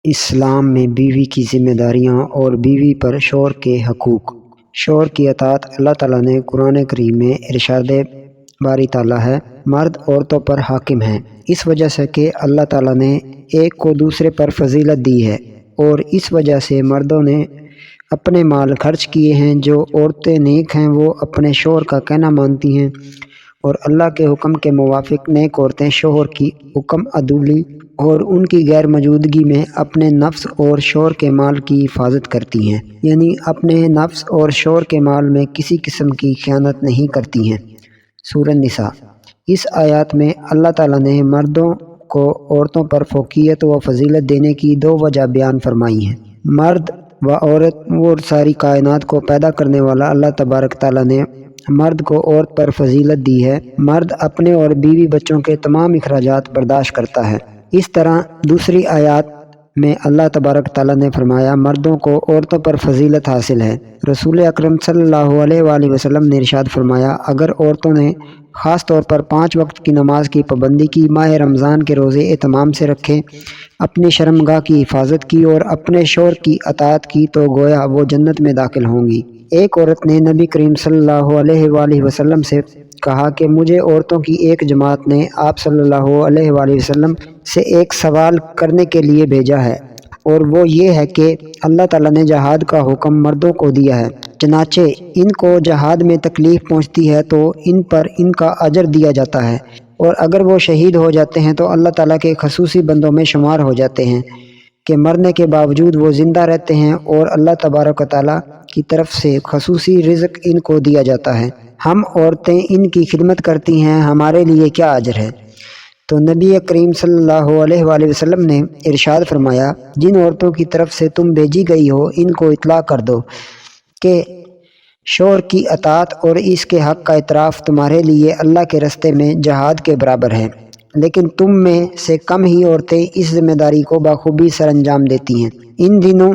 اسلام میں بیوی کی ذمہ داریاں اور بیوی پر شوہر کے حقوق۔ شوہر کی اطاعت اللہ تعالیٰ نے قرآن کریم میں ارشاد باری تعالیٰ ہے، مرد عورتوں پر حاکم ہیں، اس وجہ سے کہ اللہ تعالیٰ نے ایک کو دوسرے پر فضیلت دی ہے، اور اس وجہ سے مردوں نے اپنے مال خرچ کیے ہیں۔ جو عورتیں نیک ہیں وہ اپنے شوہر کا کہنا مانتی ہیں، اور اللہ کے حکم کے موافق نیک عورتیں شوہر کی حکم عدولی اور ان کی غیر موجودگی میں اپنے نفس اور شوہر کے مال کی حفاظت کرتی ہیں، یعنی اپنے نفس اور شوہر کے مال میں کسی قسم کی خیانت نہیں کرتی ہیں۔ سورہ نساء۔ اس آیات میں اللہ تعالیٰ نے مردوں کو عورتوں پر فوقیت و فضیلت دینے کی دو وجہ بیان فرمائی ہیں۔ مرد و عورت اور ساری کائنات کو پیدا کرنے والا اللہ تبارک تعالیٰ نے مرد کو عورت پر فضیلت دی ہے۔ مرد اپنے اور بیوی بچوں کے تمام اخراجات برداشت کرتا ہے۔ اس طرح دوسری آیات میں اللہ تبارک تعالیٰ نے فرمایا، مردوں کو عورتوں پر فضیلت حاصل ہے۔ رسول اکرم صلی اللہ علیہ وآلہ وسلم نے ارشاد فرمایا، اگر عورتوں نے خاص طور پر 5 وقت کی نماز کی پابندی کی، ماہ رمضان کے روزے اہتمام سے رکھے، اپنی شرمگاہ کی حفاظت کی اور اپنے شوہر کی اطاعت کی تو گویا وہ جنت میں داخل ہوں گی۔ ایک عورت نے نبی کریم صلی اللہ علیہ وآلہ وسلم سے کہا کہ مجھے عورتوں کی ایک جماعت نے آپ صلی اللہ علیہ وآلہ وسلم سے ایک سوال کرنے کے لیے بھیجا ہے، اور وہ یہ ہے کہ اللہ تعالیٰ نے جہاد کا حکم مردوں کو دیا ہے، چنانچہ ان کو جہاد میں تکلیف پہنچتی ہے تو ان پر ان کا اجر دیا جاتا ہے، اور اگر وہ شہید ہو جاتے ہیں تو اللہ تعالیٰ کے خصوصی بندوں میں شمار ہو جاتے ہیں کہ مرنے کے باوجود وہ زندہ رہتے ہیں، اور اللہ تبارک و تعالیٰ کی طرف سے خصوصی رزق ان کو دیا جاتا ہے۔ ہم عورتیں ان کی خدمت کرتی ہیں، ہمارے لیے کیا اجر ہے؟ تو نبی کریم صلی اللہ علیہ وآلہ وسلم نے ارشاد فرمایا، جن عورتوں کی طرف سے تم بھیجی گئی ہو ان کو اطلاع کر دو کہ شوہر کی اطاعت اور اس کے حق کا اعتراف تمہارے لیے اللہ کے راستے میں جہاد کے برابر ہے، لیکن تم میں سے کم ہی عورتیں اس ذمہ داری کو بخوبی سر انجام دیتی ہیں۔ ان دنوں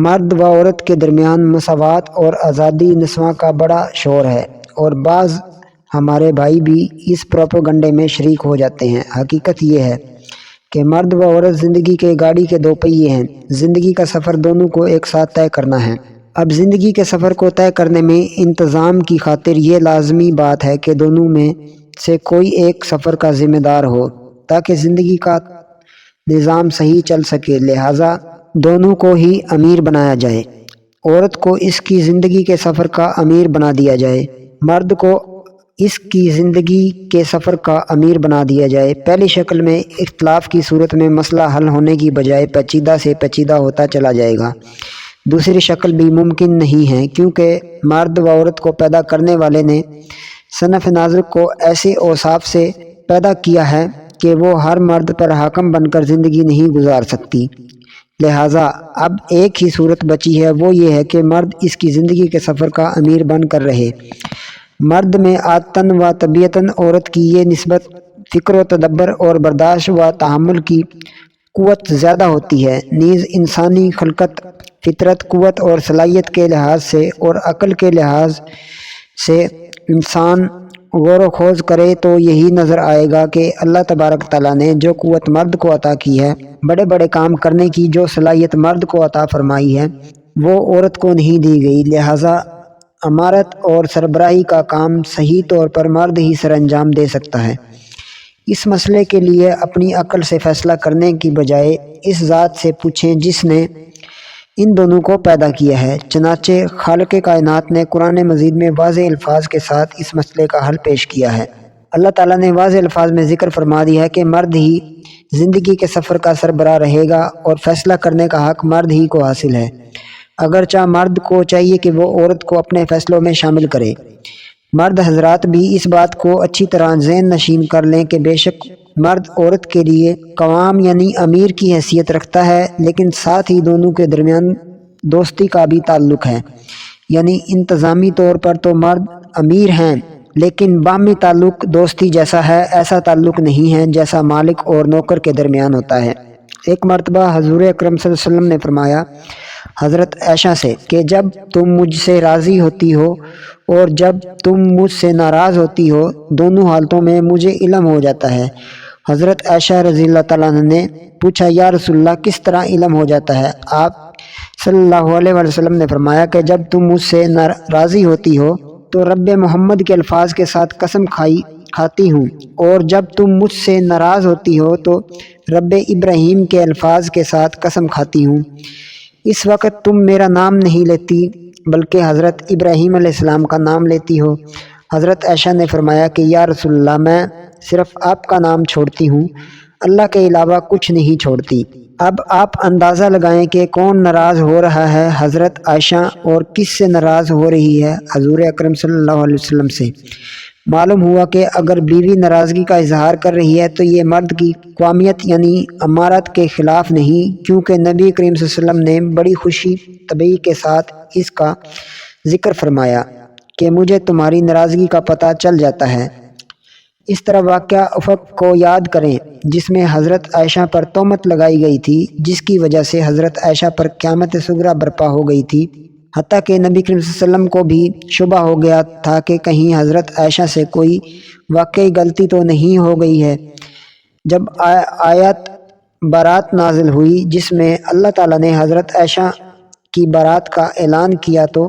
مرد و عورت کے درمیان مساوات اور آزادی نسواں کا بڑا شور ہے، اور بعض ہمارے بھائی بھی اس پروپیگنڈے میں شریک ہو جاتے ہیں۔ حقیقت یہ ہے کہ مرد و عورت زندگی کے گاڑی کے 2 پہیے ہیں، زندگی کا سفر دونوں کو ایک ساتھ طے کرنا ہے۔ اب زندگی کے سفر کو طے کرنے میں انتظام کی خاطر یہ لازمی بات ہے کہ دونوں میں سے کوئی ایک سفر کا ذمہ دار ہو، تاکہ زندگی کا نظام صحیح چل سکے، لہٰذا دونوں کو ہی امیر بنایا جائے۔ عورت کو اس کی زندگی کے سفر کا امیر بنا دیا جائے، مرد کو اس کی زندگی کے سفر کا امیر بنا دیا جائے۔ پہلی شکل میں اختلاف کی صورت میں مسئلہ حل ہونے کی بجائے پیچیدہ سے پیچیدہ ہوتا چلا جائے گا۔ دوسری شکل بھی ممکن نہیں ہے، کیونکہ مرد و عورت کو پیدا کرنے والے نے صنف نازک کو ایسے اوصاف سے پیدا کیا ہے کہ وہ ہر مرد پر حاکم بن کر زندگی نہیں گزار سکتی، لہٰذا اب ایک ہی صورت بچی ہے، وہ یہ ہے کہ مرد اس کی زندگی کے سفر کا امیر بن کر رہے۔ مرد میں عادتاً و طبیعتاً عورت کی یہ نسبت فکر و تدبر اور برداشت و تحمل کی قوت زیادہ ہوتی ہے، نیز انسانی خلقت، فطرت، قوت اور صلاحیت کے لحاظ سے اور عقل کے لحاظ سے انسان غور و خوض کرے تو یہی نظر آئے گا کہ اللہ تبارک تعالیٰ نے جو قوت مرد کو عطا کی ہے، بڑے بڑے کام کرنے کی جو صلاحیت مرد کو عطا فرمائی ہے، وہ عورت کو نہیں دی گئی، لہٰذا امارت اور سربراہی کا کام صحیح طور پر مرد ہی سر انجام دے سکتا ہے۔ اس مسئلے کے لیے اپنی عقل سے فیصلہ کرنے کی بجائے اس ذات سے پوچھیں جس نے ان دونوں کو پیدا کیا ہے۔ چنانچہ خالق کائنات نے قرآن مجید میں واضح الفاظ کے ساتھ اس مسئلے کا حل پیش کیا ہے۔ اللہ تعالیٰ نے واضح الفاظ میں ذکر فرما دیا ہے کہ مرد ہی زندگی کے سفر کا سربراہ رہے گا، اور فیصلہ کرنے کا حق مرد ہی کو حاصل ہے، اگرچہ مرد کو چاہیے کہ وہ عورت کو اپنے فیصلوں میں شامل کرے۔ مرد حضرات بھی اس بات کو اچھی طرح ذہن نشین کر لیں کہ بے شک مرد عورت کے لیے قوام یعنی امیر کی حیثیت رکھتا ہے، لیکن ساتھ ہی دونوں کے درمیان دوستی کا بھی تعلق ہے، یعنی انتظامی طور پر تو مرد امیر ہیں، لیکن باہمی تعلق دوستی جیسا ہے، ایسا تعلق نہیں ہے جیسا مالک اور نوکر کے درمیان ہوتا ہے۔ ایک مرتبہ حضور اکرم صلی اللہ علیہ وسلم نے فرمایا حضرت عائشہ سے کہ جب تم مجھ سے راضی ہوتی ہو اور جب تم مجھ سے ناراض ہوتی ہو، دونوں حالتوں میں مجھے علم ہو جاتا ہے، حضرت عائشہ رضی اللہ تعالیٰ عنہ نے پوچھا یا رسول اللہ کس طرح علم ہو جاتا ہے؟ آپ صلی اللہ علیہ وآلہ وسلم نے فرمایا کہ جب تم مجھ سے راضی ہوتی ہو تو رب محمد کے الفاظ کے ساتھ قسم کھاتی ہوں، اور جب تم مجھ سے ناراض ہوتی ہو تو رب ابراہیم کے الفاظ کے ساتھ قسم کھاتی ہوں۔ اس وقت تم میرا نام نہیں لیتی بلکہ حضرت ابراہیم علیہ السلام کا نام لیتی ہو۔ حضرت عائشہ نے فرمایا کہ یا رسول اللہ میں صرف آپ کا نام چھوڑتی ہوں، اللہ کے علاوہ کچھ نہیں چھوڑتی۔ اب آپ اندازہ لگائیں کہ کون ناراض ہو رہا ہے حضرت عائشہ اور کس سے ناراض ہو رہی ہے حضور اکرم صلی اللہ علیہ وسلم سے۔ معلوم ہوا کہ اگر بیوی ناراضگی کا اظہار کر رہی ہے تو یہ مرد کی قوامیت یعنی امارت کے خلاف نہیں، کیونکہ نبی کریم صلی اللہ علیہ وسلم نے بڑی خوشی طبیعی کے ساتھ اس کا ذکر فرمایا کہ مجھے تمہاری ناراضگی کا پتہ چل جاتا ہے۔ اس طرح واقعہ افق کو یاد کریں جس میں حضرت عائشہ پر تہمت لگائی گئی تھی، جس کی وجہ سے حضرت عائشہ پر قیامت صغریٰ برپا ہو گئی تھی، حتیٰ کہ نبی کریم صلی اللہ علیہ وسلم کو بھی شبہ ہو گیا تھا کہ کہیں حضرت عائشہ سے کوئی واقعی غلطی تو نہیں ہو گئی ہے۔ جب آیت برات نازل ہوئی جس میں اللہ تعالیٰ نے حضرت عائشہ کی برات کا اعلان کیا تو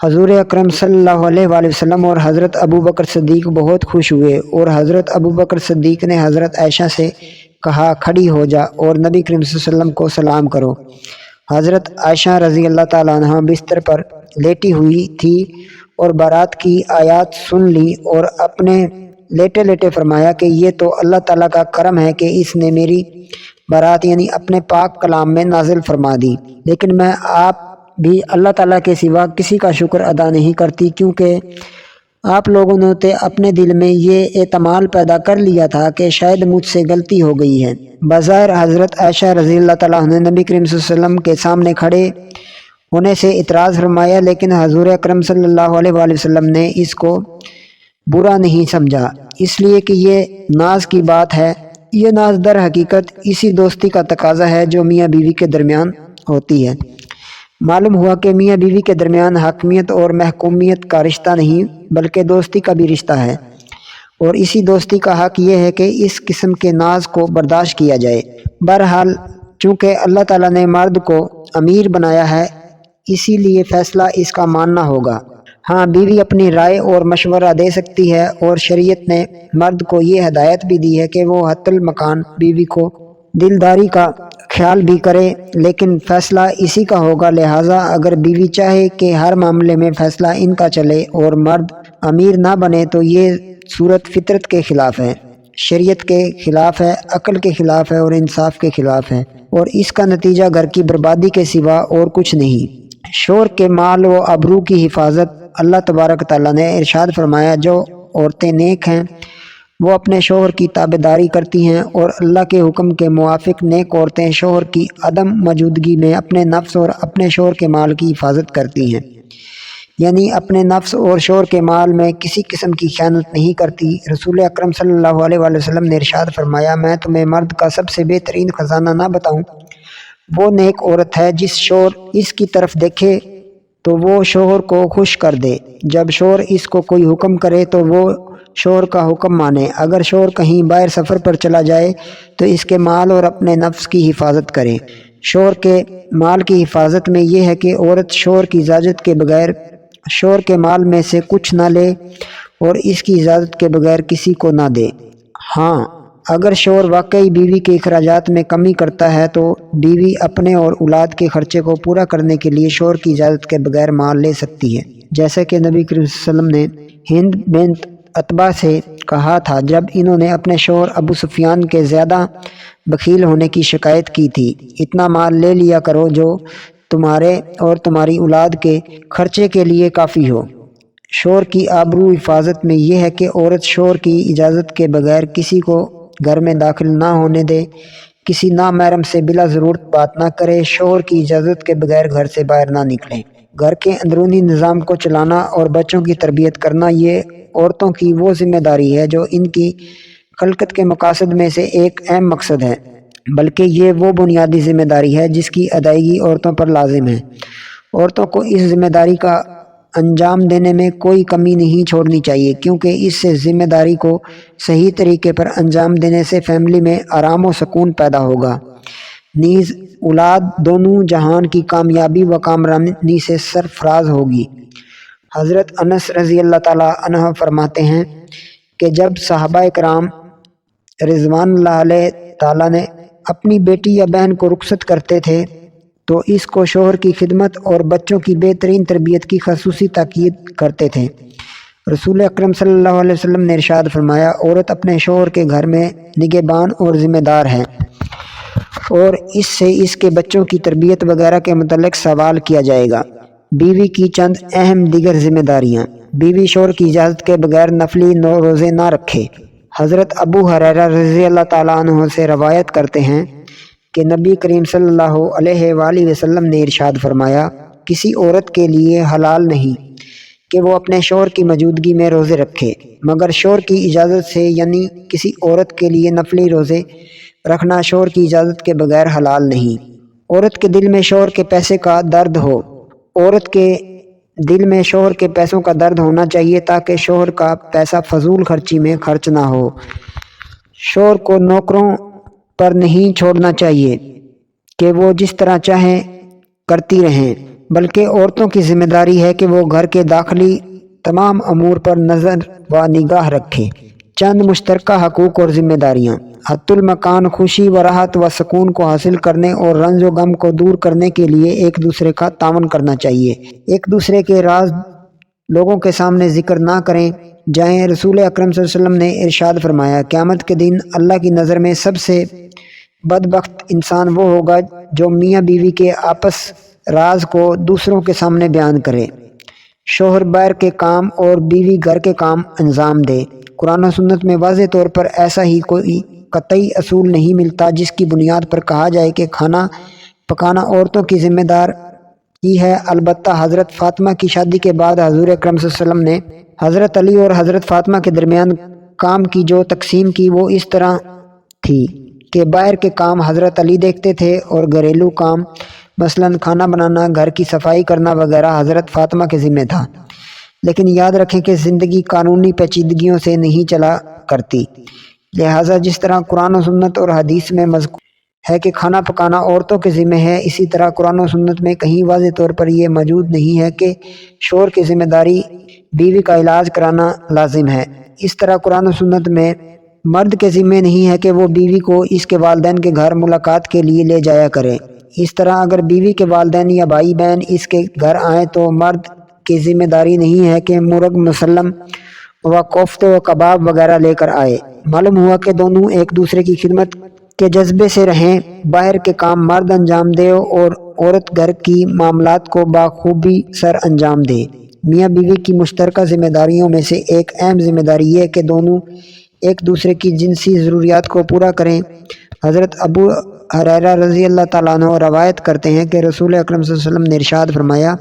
حضور اکرم صلی اللہ علیہ وآلہ وسلم اور حضرت ابو بکر صدیق بہت خوش ہوئے، اور حضرت ابو بکر صدیق نے حضرت عائشہ سے کہا کھڑی ہو جا اور نبی کریم صلی اللہ علیہ وسلم کو سلام کرو۔ حضرت عائشہ رضی اللہ تعالیٰ عنہ بستر پر لیٹی ہوئی تھی اور برات کی آیات سن لی اور اپنے لیٹے لیٹے فرمایا کہ یہ تو اللہ تعالیٰ کا کرم ہے کہ اس نے میری برات یعنی اپنے پاک کلام میں نازل فرما دی، لیکن میں آپ بھی اللہ تعالیٰ کے سوا کسی کا شکر ادا نہیں کرتی، کیونکہ آپ لوگوں نے تو اپنے دل میں یہ اعتماد پیدا کر لیا تھا کہ شاید مجھ سے غلطی ہو گئی ہے۔ بظاہر حضرت عائشہ رضی اللہ تعالیٰ عنہ نبی کریم صلی اللہ علیہ وسلم کے سامنے کھڑے ہونے سے اعتراض فرمایا، لیکن حضور اکرم صلی اللہ علیہ وآلہ وسلم نے اس کو برا نہیں سمجھا، اس لیے کہ یہ ناز کی بات ہے۔ یہ ناز در حقیقت اسی دوستی کا تقاضا ہے جو میاں بیوی کے درمیان ہوتی ہے۔ معلوم ہوا کہ میاں بیوی کے درمیان حاکمیت اور محکومیت کا رشتہ نہیں بلکہ دوستی کا بھی رشتہ ہے، اور اسی دوستی کا حق یہ ہے کہ اس قسم کے ناز کو برداشت کیا جائے۔ بہرحال چونکہ اللہ تعالیٰ نے مرد کو امیر بنایا ہے اسی لیے فیصلہ اس کا ماننا ہوگا۔ ہاں بیوی اپنی رائے اور مشورہ دے سکتی ہے، اور شریعت نے مرد کو یہ ہدایت بھی دی ہے کہ وہ حتی المکان بیوی کو دلداری کا خیال بھی کرے، لیکن فیصلہ اسی کا ہوگا۔ لہٰذا اگر بیوی چاہے کہ ہر معاملے میں فیصلہ ان کا چلے اور مرد امیر نہ بنے تو یہ صورت فطرت کے خلاف ہے، شریعت کے خلاف ہے، عقل کے خلاف ہے اور انصاف کے خلاف ہے، اور اس کا نتیجہ گھر کی بربادی کے سوا اور کچھ نہیں۔ شوہر کے مال و آبرو کی حفاظت اللہ تبارک تعالیٰ نے ارشاد فرمایا، جو عورتیں نیک ہیں وہ اپنے شوہر کی تابعداری کرتی ہیں، اور اللہ کے حکم کے موافق نیک عورتیں شوہر کی عدم موجودگی میں اپنے نفس اور اپنے شوہر کے مال کی حفاظت کرتی ہیں، یعنی اپنے نفس اور شوہر کے مال میں کسی قسم کی خیانت نہیں کرتی۔ رسول اکرم صلی اللہ علیہ وآلہ وسلم نے ارشاد فرمایا، میں تمہیں مرد کا سب سے بہترین خزانہ نہ بتاؤں؟ وہ نیک عورت ہے جس شوہر اس کی طرف دیکھے تو وہ شوہر کو خوش کر دے، جب شوہر اس کو کوئی حکم کرے تو وہ شوہر کا حکم مانے، اگر شوہر کہیں باہر سفر پر چلا جائے تو اس کے مال اور اپنے نفس کی حفاظت کرے۔ شوہر کے مال کی حفاظت میں یہ ہے کہ عورت شوہر کی اجازت کے بغیر شوہر کے مال میں سے کچھ نہ لے اور اس کی اجازت کے بغیر کسی کو نہ دے۔ ہاں اگر شوہر واقعی بیوی کے اخراجات میں کمی کرتا ہے تو بیوی اپنے اور اولاد کے خرچے کو پورا کرنے کے لیے شوہر کی اجازت کے بغیر مال لے سکتی ہے، جیسے کہ نبی کریم صلی اللہ علیہ وسلم نے ہند بنت عتبہ سے کہا تھا جب انہوں نے اپنے شوہر ابو سفیان کے زیادہ بخیل ہونے کی شکایت کی تھی، اتنا مال لے لیا کرو جو تمہارے اور تمہاری اولاد کے خرچے کے لیے کافی ہو۔ شوہر کی آبرو حفاظت میں یہ ہے کہ عورت شوہر کی اجازت کے بغیر کسی کو گھر میں داخل نہ ہونے دے، کسی نامحرم سے بلا ضرورت بات نہ کرے، شوہر کی اجازت کے بغیر گھر سے باہر نہ نکلے۔ گھر کے اندرونی نظام کو چلانا اور بچوں کی تربیت کرنا یہ عورتوں کی وہ ذمہ داری ہے جو ان کی خلقت کے مقاصد میں سے ایک اہم مقصد ہے، بلکہ یہ وہ بنیادی ذمہ داری ہے جس کی ادائیگی عورتوں پر لازم ہے۔ عورتوں کو اس ذمہ داری کا انجام دینے میں کوئی کمی نہیں چھوڑنی چاہیے، کیونکہ اس سے ذمہ داری کو صحیح طریقے پر انجام دینے سے فیملی میں آرام و سکون پیدا ہوگا، نیز اولاد دونوں جہان کی کامیابی و کامرانی سے سرفراز ہوگی۔ حضرت انس رضی اللہ تعالیٰ عنہ فرماتے ہیں کہ جب صحابہ کرام رضوان اللہ علیہ تعالیٰ نے اپنی بیٹی یا بہن کو رخصت کرتے تھے تو اس کو شوہر کی خدمت اور بچوں کی بہترین تربیت کی خصوصی تاکید کرتے تھے۔ رسول اکرم صلی اللہ علیہ وسلم نے ارشاد فرمایا، عورت اپنے شوہر کے گھر میں نگہبان اور ذمہ دار ہے، اور اس سے اس کے بچوں کی تربیت وغیرہ کے متعلق سوال کیا جائے گا۔ بیوی کی چند اہم دیگر ذمہ داریاں۔ بیوی شوہر کی اجازت کے بغیر نفلی روزے نہ رکھے۔ حضرت ابو ہریرہ رضی اللہ تعالیٰ عنہ سے روایت کرتے ہیں کہ نبی کریم صلی اللہ علیہ وآلہ وسلم نے ارشاد فرمایا، کسی عورت کے لیے حلال نہیں کہ وہ اپنے شوہر کی موجودگی میں روزے رکھے مگر شوہر کی اجازت سے، یعنی کسی عورت کے لیے نفلی روزے رکھنا شوہر کی اجازت کے بغیر حلال نہیں۔ عورت کے دل میں شوہر کے پیسے کا درد ہو۔ عورت کے دل میں شوہر کے پیسوں کا درد ہونا چاہیے تاکہ شوہر کا پیسہ فضول خرچی میں خرچ نہ ہو۔ شوہر کو نوکروں پر نہیں چھوڑنا چاہیے کہ وہ جس طرح چاہیں کرتی رہیں، بلکہ عورتوں کی ذمہ داری ہے کہ وہ گھر کے داخلی تمام امور پر نظر و نگاہ رکھیں۔ چند مشترکہ حقوق اور ذمہ داریاں۔ حت المکان خوشی و راحت و سکون کو حاصل کرنے اور رنج و غم کو دور کرنے کے لیے ایک دوسرے کا تعاون کرنا چاہیے۔ ایک دوسرے کے راز لوگوں کے سامنے ذکر نہ کریں جائیں۔ رسول اکرم صلی اللہ علیہ وسلم نے ارشاد فرمایا، قیامت کے دن اللہ کی نظر میں سب سے بدبخت انسان وہ ہوگا جو میاں بیوی کے آپس راز کو دوسروں کے سامنے بیان کرے۔ شوہر باہر کے کام اور بیوی گھر کے کام انجام دے۔ قرآن و سنت میں واضح طور پر ایسا ہی کوئی قطعی اصول نہیں ملتا جس کی بنیاد پر کہا جائے کہ کھانا پکانا عورتوں کی ذمہ دار کی ہے۔ البتہ حضرت فاطمہ کی شادی کے بعد حضور اکرم صلی اللہ علیہ وسلم نے حضرت علی اور حضرت فاطمہ کے درمیان کام کی جو تقسیم کی وہ اس طرح تھی کہ باہر کے کام حضرت علی دیکھتے تھے اور گھریلو کام مثلاً کھانا بنانا، گھر کی صفائی کرنا وغیرہ حضرت فاطمہ کے ذمہ تھا۔ لیکن یاد رکھیں کہ زندگی قانونی پیچیدگیوں سے نہیں چلا کرتی، لہٰذا جس طرح قرآن و سنت اور حدیث میں مذکور ہے کہ کھانا پکانا عورتوں کے ذمہ ہے، اسی طرح قرآن و سنت میں کہیں واضح طور پر یہ موجود نہیں ہے کہ شوہر کی ذمہ داری بیوی کا علاج کرانا لازم ہے۔ اس طرح قرآن و سنت میں مرد کے ذمہ نہیں ہے کہ وہ بیوی کو اس کے والدین کے گھر ملاقات کے لیے لے جایا کرے۔ اس طرح اگر بیوی کے والدین یا بھائی بہن اس کے گھر آئیں تو مرد کی ذمہ داری نہیں ہے کہ مرغ مسلم و کوفتے و کباب وغیرہ لے کر آئے۔ معلوم ہوا کہ دونوں ایک دوسرے کی خدمت کے جذبے سے رہیں، باہر کے کام مرد انجام دے اور عورت گھر کی معاملات کو بخوبی سر انجام دے۔ میاں بیوی کی مشترکہ ذمہ داریوں میں سے ایک اہم ذمہ داری یہ ہے کہ دونوں ایک دوسرے کی جنسی ضروریات کو پورا کریں۔ حضرت ابو ہریرہ رضی اللہ تعالیٰ عنہ روایت کرتے ہیں کہ رسول اکرم صلی اللہ علیہ وسلم نے ارشاد فرمایا،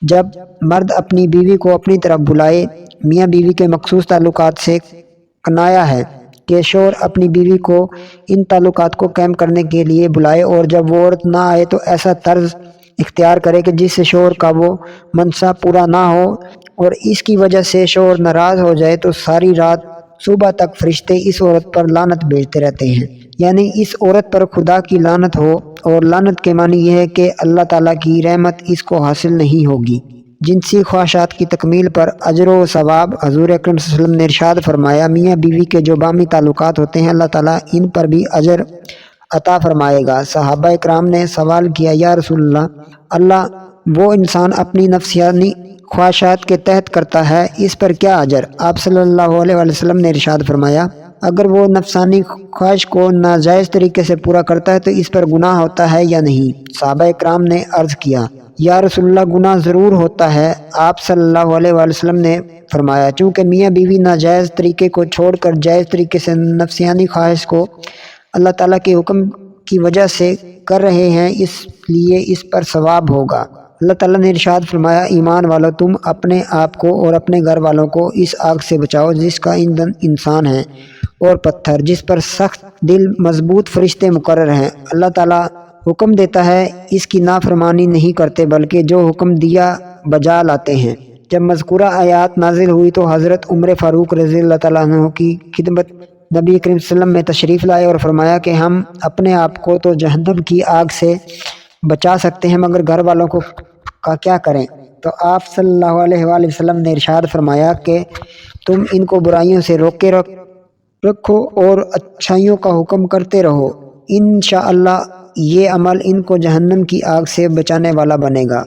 جب مرد اپنی بیوی کو اپنی طرف بلائے، میاں بیوی کے مخصوص تعلقات سے کنایا ہے کہ شوہر اپنی بیوی کو ان تعلقات کو قائم کرنے کے لیے بلائے، اور جب وہ عورت نہ آئے تو ایسا طرز اختیار کرے کہ جس سے شوہر کا وہ منصب پورا نہ ہو اور اس کی وجہ سے شوہر ناراض ہو جائے تو ساری رات صبح تک فرشتے اس عورت پر لعنت بھیجتے رہتے ہیں، یعنی اس عورت پر خدا کی لعنت ہو، اور لعنت کے معنی یہ ہے کہ اللہ تعالیٰ کی رحمت اس کو حاصل نہیں ہوگی۔ جنسی خواہشات کی تکمیل پر اجر و ثواب۔ حضور اکرم صلی اللہ علیہ وسلم نے ارشاد فرمایا، میاں بیوی کے جو باہمی تعلقات ہوتے ہیں اللہ تعالیٰ ان پر بھی اجر عطا فرمائے گا۔ صحابہ اکرام نے سوال کیا، یا رسول اللہ وہ انسان اپنی نفسیانی خواہشات کے تحت کرتا ہے، اس پر کیا اجر؟ آپ صلی اللہ علیہ وآلہ وسلم نے ارشاد فرمایا، اگر وہ نفسانی خواہش کو ناجائز طریقے سے پورا کرتا ہے تو اس پر گناہ ہوتا ہے یا نہیں؟ صحابہ اکرام نے عرض کیا، یا رسول اللہ گناہ ضرور ہوتا ہے۔ آپ صلی اللہ علیہ وآلہ وسلم نے فرمایا، چونکہ میاں بیوی ناجائز طریقے کو چھوڑ کر جائز طریقے سے نفسیانی خواہش کو اللہ تعالیٰ کے حکم کی وجہ سے کر رہے ہیں، اس لیے اس پر ثواب ہوگا۔ اللہ تعالیٰ نے ارشاد فرمایا، ایمان والو تم اپنے آپ کو اور اپنے گھر والوں کو اس آگ سے بچاؤ جس کا ایندھن انسان ہے اور پتھر، جس پر سخت دل مضبوط فرشتے مقرر ہیں۔ اللہ تعالیٰ حکم دیتا ہے، اس کی نافرمانی نہیں کرتے، بلکہ جو حکم دیا بجا لاتے ہیں۔ جب مذکورہ آیات نازل ہوئی تو حضرت عمر فاروق رضی اللہ تعالیٰ عنہ کی خدمت نبی کریم صلی اللہ علیہ وسلم میں تشریف لائے اور فرمایا کہ ہم اپنے آپ کو تو جہنم کی آگ سے بچا سکتے ہیں مگر گھر والوں کو کا کیا کریں؟ تو آپ صلی اللہ علیہ وآلہ وسلم نے ارشاد فرمایا کہ تم ان کو برائیوں سے روکے رکھو اور اچھائیوں کا حکم کرتے رہو، انشاءاللہ یہ عمل ان کو جہنم کی آگ سے بچانے والا بنے گا۔